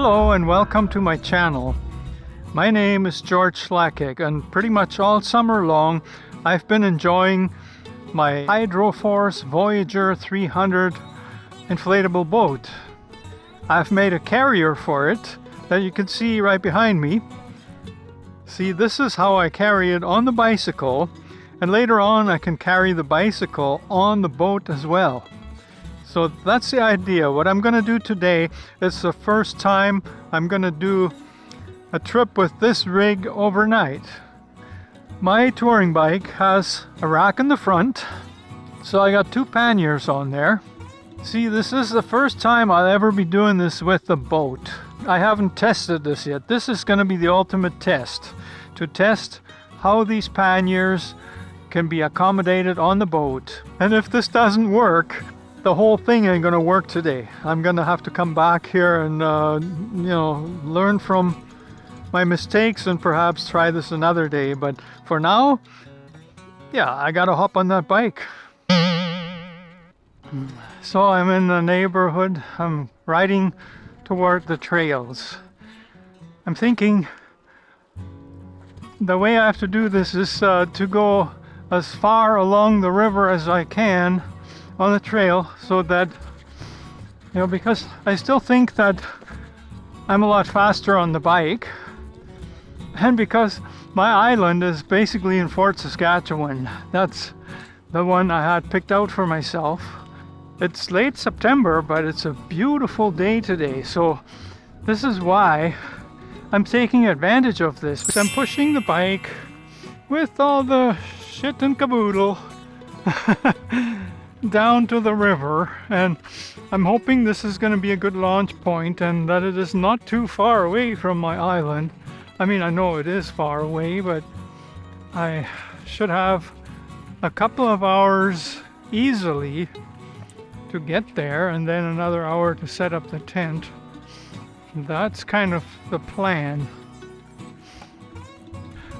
Hello and welcome to my channel. My name is George Schlacek, and pretty much all summer long I've been enjoying my Hydroforce Voyager 300 inflatable boat. I've made a carrier for it that you can see right behind me. See, this is how I carry it on the bicycle, and later on I can carry the bicycle on the boat as well. So that's the idea. What I'm going to do today is the first time I'm going to do a trip with this rig overnight. My touring bike has a rack in the front, so I got two panniers on there. See, this is the first time I'll ever be doing this with the boat. I haven't tested this yet. This is going to be the ultimate test, to test how these panniers can be accommodated on the boat. And if this doesn't work, the whole thing ain't gonna work today. I'm gonna have to come back here and learn from my mistakes and perhaps try this another day. But for now, yeah, I gotta hop on that bike. So I'm in the neighborhood. I'm riding toward the trails. I'm thinking the way I have to do this is to go as far along the river as I can on the trail, so that, because I still think that I'm a lot faster on the bike, and because my island is basically in Fort Saskatchewan. That's the one I had picked out for myself. It's late September, but it's a beautiful day today, so this is why I'm taking advantage of this. I'm pushing the bike with all the shit and caboodle down to the river, and I'm hoping this is going to be a good launch point and that it is not too far away from my island. I mean, I know it is far away, but I should have a couple of hours easily to get there, and then another hour to set up the tent. That's kind of the plan.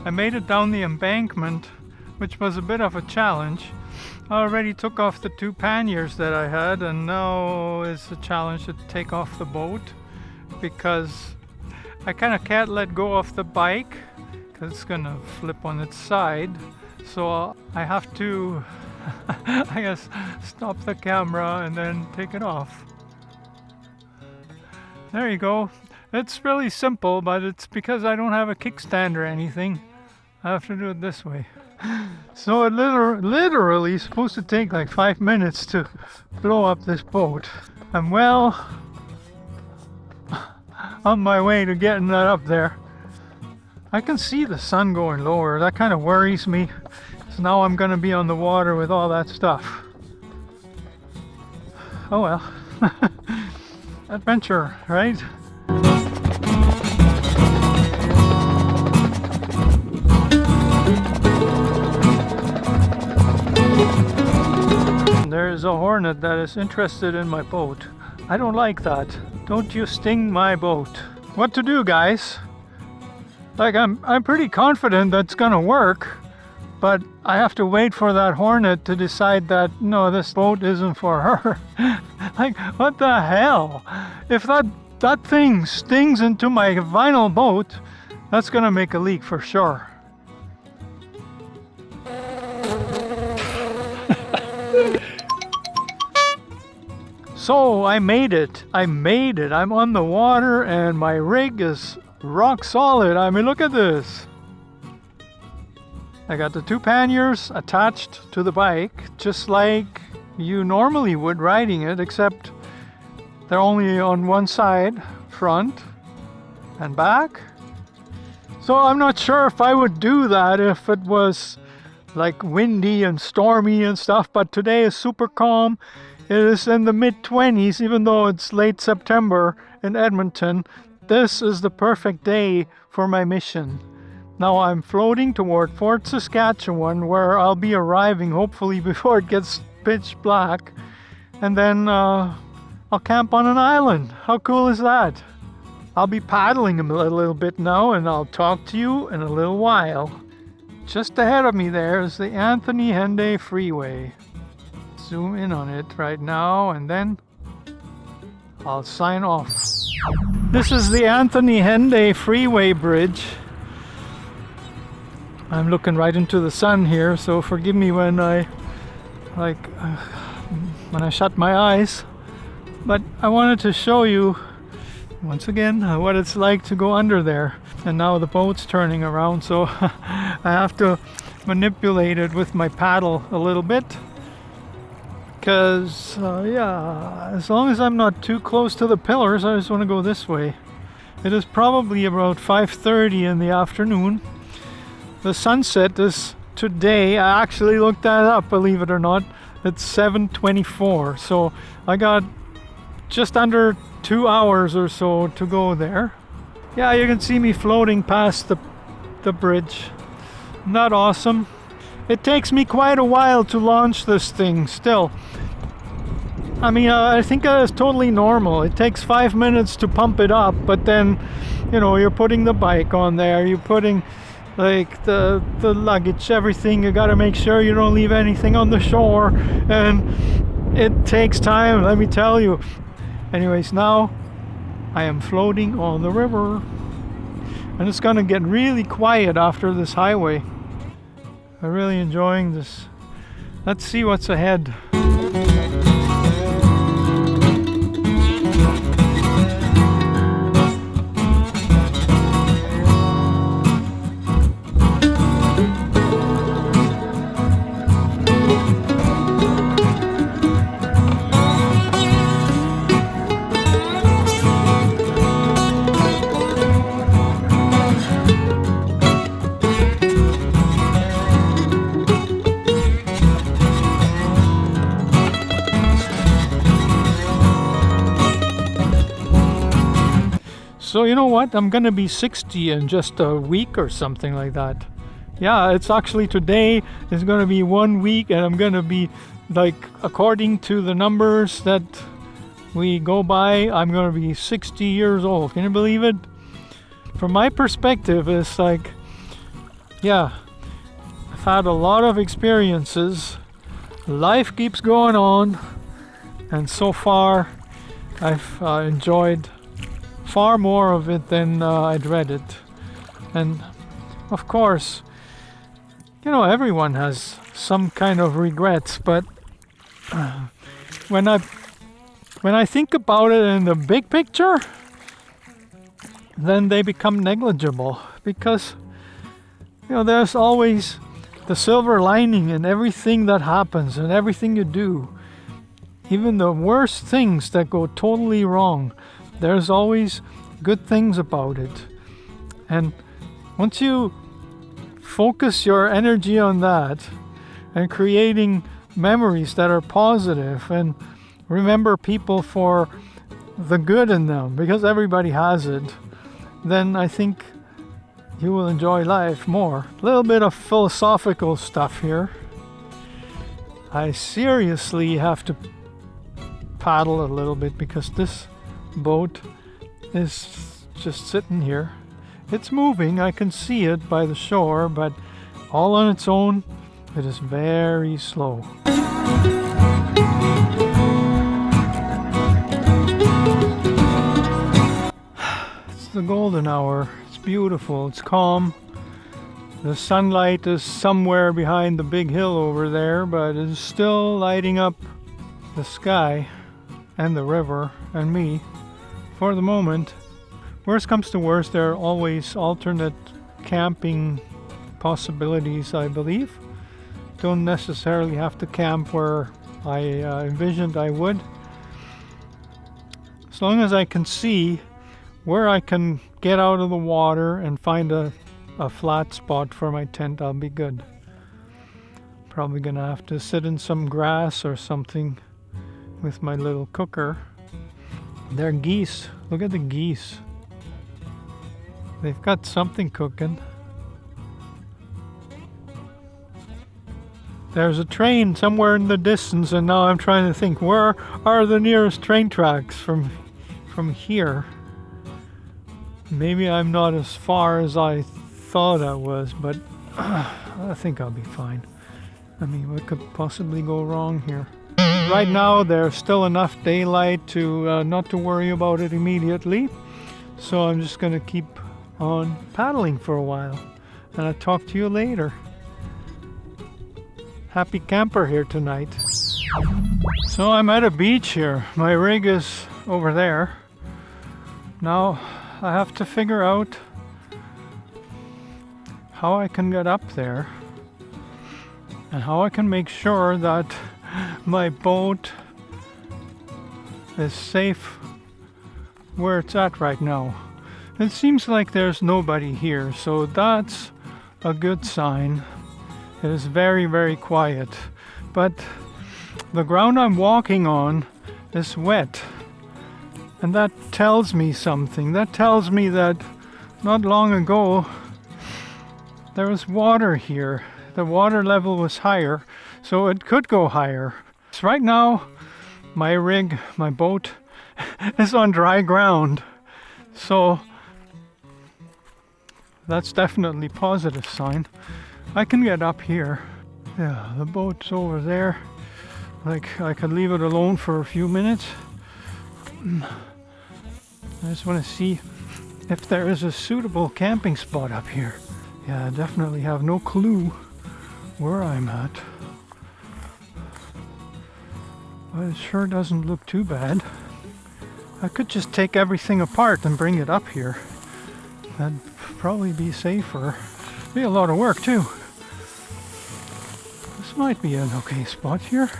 I made it down the embankment, which was a bit of a challenge. I already took off the two panniers that I had, and now it's a challenge to take off the boat, because I kind of can't let go of the bike because it's gonna flip on its side. So I have to I guess stop the camera and then take it off. There you go. It's really simple, but it's because I don't have a kickstand or anything. I have to do it this way. So it literally is supposed to take like 5 minutes to blow up this boat. I'm well on my way to getting that up there. I can see the sun going lower. That kind of worries me. So now I'm going to be on the water with all that stuff. Oh well. Adventure, right? There's a hornet that is interested in my boat. I don't like that. Don't you sting my boat. What to do, guys? Like, I'm pretty confident that's gonna work, but I have to wait for that hornet to decide that no, this boat isn't for her. Like, what the hell? If that thing stings into my vinyl boat, that's gonna make a leak for sure. So I made it. I'm on the water and my rig is rock solid. I mean, look at this. I got the two panniers attached to the bike, just like you normally would riding it, except they're only on one side, front and back. So I'm not sure if I would do that if it was like windy and stormy and stuff, but today is super calm. It is in the mid-20s, even though it's late September in Edmonton. This is the perfect day for my mission. Now I'm floating toward Fort Saskatchewan, where I'll be arriving hopefully before it gets pitch black. And then I'll camp on an island. How cool is that? I'll be paddling a little bit now, and I'll talk to you in a little while. Just ahead of me there is the Anthony Henday Freeway. Zoom in on it right now, and then I'll sign off. This is the Anthony Henday Freeway Bridge. I'm looking right into the sun here, so forgive me when I shut my eyes. But I wanted to show you once again what it's like to go under there. And now the boat's turning around, so I have to manipulate it with my paddle a little bit. Because, yeah, as long as I'm not too close to the pillars, I just want to go this way. It is probably about 5:30 in the afternoon. The sunset is today. I actually looked that up, believe it or not. It's 7:24, so I got just under 2 hours or so to go there. Yeah, you can see me floating past the bridge. Not awesome. It takes me quite a while to launch this thing still. I mean, I think it's totally normal. It takes 5 minutes to pump it up, but then, you know, you're putting the bike on there, you're putting like the luggage, everything. You got to make sure you don't leave anything on the shore, and it takes time, let me tell you. Anyways, now I am floating on the river, and it's gonna get really quiet after this highway. I'm really enjoying this. Let's see what's ahead. So you know what? I'm gonna be 60 in just a week or something like that. Yeah, it's actually today is gonna be 1 week, and I'm gonna be, like, according to the numbers that we go by, I'm gonna be 60 years old. Can you believe it? From my perspective, it's like, yeah, I've had a lot of experiences. Life keeps going on, and so far I've enjoyed far more of it than I dreaded. And of course, you know, everyone has some kind of regrets, but when I think about it in the big picture, then they become negligible, because, you know, there's always the silver lining in everything that happens and everything you do. Even the worst things that go totally wrong, there's always good things about it. And once you focus your energy on that and creating memories that are positive, and remember people for the good in them, because everybody has it, then I think you will enjoy life more. A little bit of philosophical stuff here. I seriously have to paddle a little bit because this boat is just sitting here. It's moving, I can see it by the shore, but all on its own, it is very slow. It's the golden hour. It's beautiful, it's calm. The sunlight is somewhere behind the big hill over there, but it's still lighting up the sky and the river and me. For the moment, worst comes to worst, there are always alternate camping possibilities, I believe. Don't necessarily have to camp where I envisioned I would. As long as I can see where I can get out of the water and find a flat spot for my tent, I'll be good. Probably gonna have to sit in some grass or something with my little cooker. They're geese. Look at the geese. They've got something cooking. There's a train somewhere in the distance, and now I'm trying to think, where are the nearest train tracks from here? Maybe I'm not as far as I thought I was, but I think I'll be fine. I mean, what could possibly go wrong here? right now there's still enough daylight to not to worry about it immediately. So I'm just going to keep on paddling for a while. And I'll talk to you later. Happy camper here tonight. So I'm at a beach here. My rig is over there. Now I have to figure out how I can get up there and how I can make sure that my boat is safe where it's at right now. It seems like there's nobody here, so that's a good sign. It is very, very quiet, but the ground I'm walking on is wet, and that tells me something. That tells me that not long ago there was water here. The water level was higher, so it could go higher. So right now my rig, my boat is on dry ground, so that's definitely a positive sign. I can get up here. Yeah, the boat's over there. Like, I could leave it alone for a few minutes. I just want to see if there is a suitable camping spot up here. Yeah, I definitely have no clue where I'm at. But it sure doesn't look too bad. I could just take everything apart and bring it up here. That'd probably be safer. Be a lot of work too. This might be an okay spot here.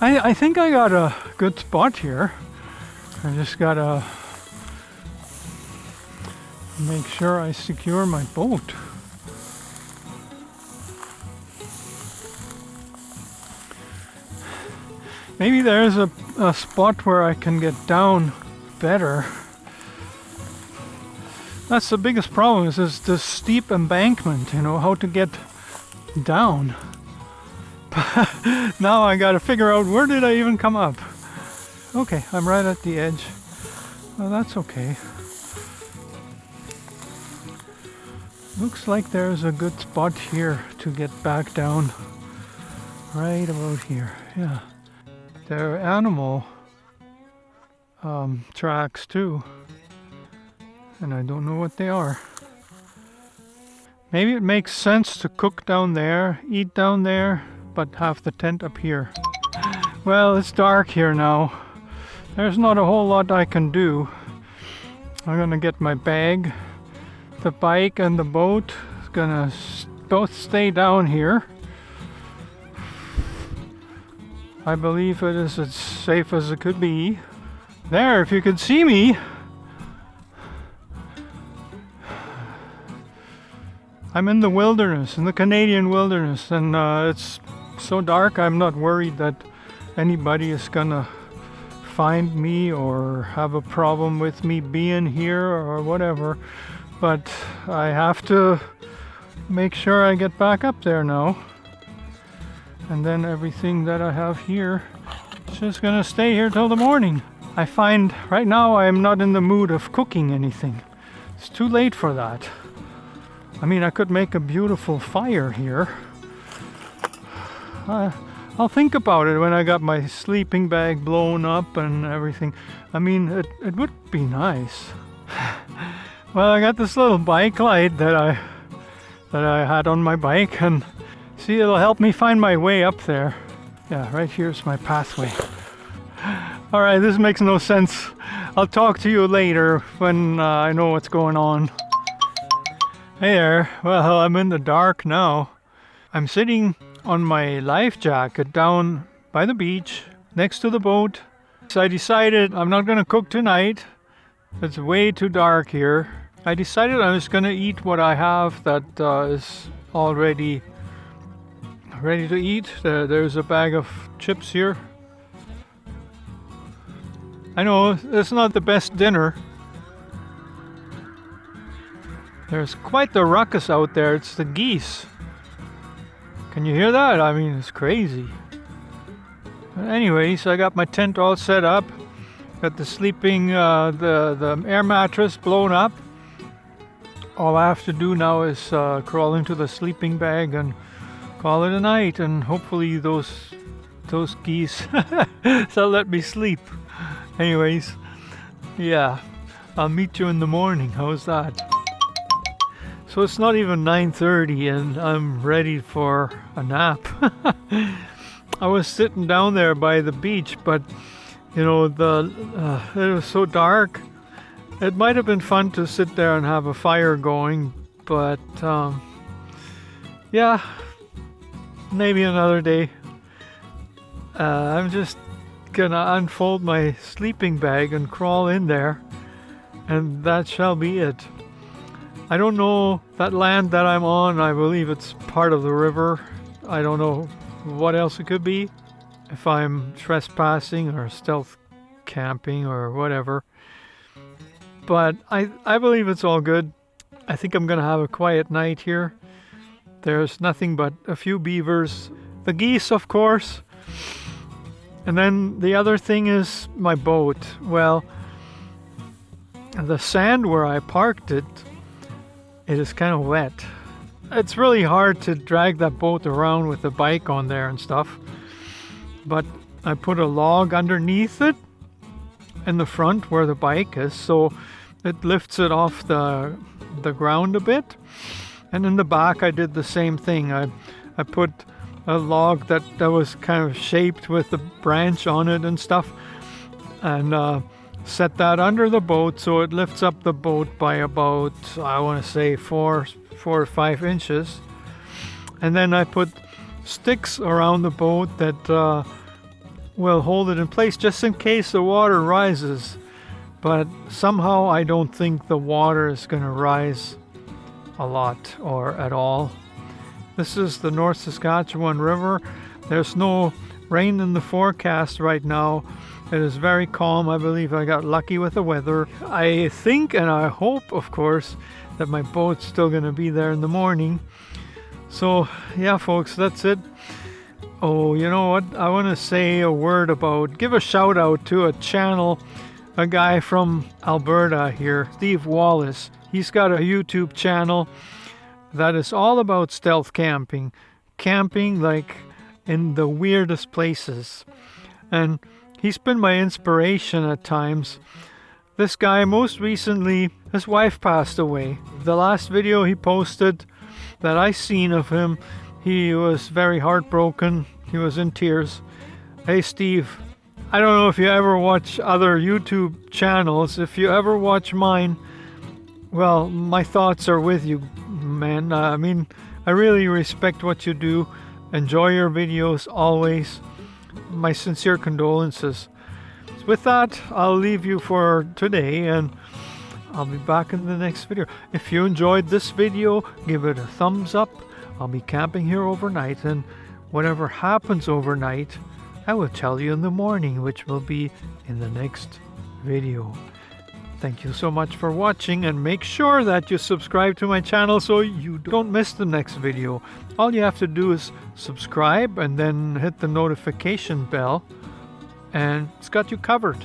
I think I got a good spot here. I just gotta make sure I secure my boat. Maybe there's a spot where I can get down better. That's the biggest problem, is this steep embankment, you know, how to get down. Now I gotta figure out, where did I even come up? Okay, I'm right at the edge. Well, that's okay. Looks like there's a good spot here to get back down. Right about here, yeah. There are animal tracks too. And I don't know what they are. Maybe it makes sense to cook down there, eat down there, but have the tent up here. Well, it's dark here now. There's not a whole lot I can do. I'm gonna get my bag. The bike and the boat is gonna both stay down here. I believe it is as safe as it could be. There, if you could see me. I'm in the wilderness, in the Canadian wilderness, and it's so dark I'm not worried that anybody is gonna find me or have a problem with me being here or whatever. But I have to make sure I get back up there now. And then everything that I have here is just gonna stay here till the morning. I find right now I'm not in the mood of cooking anything. It's too late for that. I mean, I could make a beautiful fire here. I'll think about it when I got my sleeping bag blown up and everything. I mean, it would be nice. Well, I got this little bike light that I had on my bike, and see, it'll help me find my way up there. Yeah, right here's my pathway. Alright, this makes no sense. I'll talk to you later when I know what's going on. Hey there. Well, I'm in the dark now. I'm sitting on my life jacket down by the beach next to the boat. So I decided I'm not gonna cook tonight. It's way too dark here. I decided I'm just gonna eat what I have that is already ready to eat. There's a bag of chips here. I know it's not the best dinner. There's quite the ruckus out there. It's the geese. Can you hear that? I mean, it's crazy. But anyways, I got my tent all set up. Got the sleeping, the air mattress blown up. All I have to do now is crawl into the sleeping bag and call it a night, and hopefully those geese they'll let me sleep. Anyways, yeah, I'll meet you in the morning. How's that? So it's not even 9:30 and I'm ready for a nap. I was sitting down there by the beach, but you know, it was so dark. It might have been fun to sit there and have a fire going, but yeah, maybe another day. I'm just gonna unfold my sleeping bag and crawl in there, and that shall be it. I don't know that land that I'm on. I believe it's part of the river. I don't know what else it could be, if I'm trespassing or stealth camping or whatever. But I believe it's all good. I think I'm gonna have a quiet night here. There's nothing but a few beavers, the geese of course, and then the other thing is my boat. Well, the sand where I parked it is kind of wet. It's really hard to drag that boat around with the bike on there and stuff, but I put a log underneath it in the front where the bike is, so it lifts it off the ground a bit. And in the back I did the same thing. I put a log that was kind of shaped with a branch on it and stuff, and set that under the boat so it lifts up the boat by about, I want to say 4 or 5 inches. And then I put sticks around the boat that will hold it in place just in case the water rises. But somehow I don't think the water is going to rise a lot or at all. This is the North Saskatchewan River. There's no rain in the forecast right now. It is very calm. I believe I got lucky with the weather. I think and I hope, of course, that my boat's still going to be there in the morning. So yeah, folks, that's it. Oh, you know what? I want to say a word about, give a shout out to a channel, a guy from Alberta here, Steve Wallace. He's got a YouTube channel that is all about stealth camping. Camping like in the weirdest places. And he's been my inspiration at times. This guy, most recently, his wife passed away. The last video he posted that I seen of him, he was very heartbroken. He was in tears. Hey Steve, I don't know if you ever watch other YouTube channels. If you ever watch mine, well, my thoughts are with you, man. I mean, I really respect what you do. Enjoy your videos always. My sincere condolences. With that, I'll leave you for today, and I'll be back in the next video. If you enjoyed this video, give it a thumbs up. I'll be camping here overnight, and whatever happens overnight, I will tell you in the morning, which will be in the next video. Thank you so much for watching, and make sure that you subscribe to my channel so you don't miss the next video. All you have to do is subscribe and then hit the notification bell, and it's got you covered.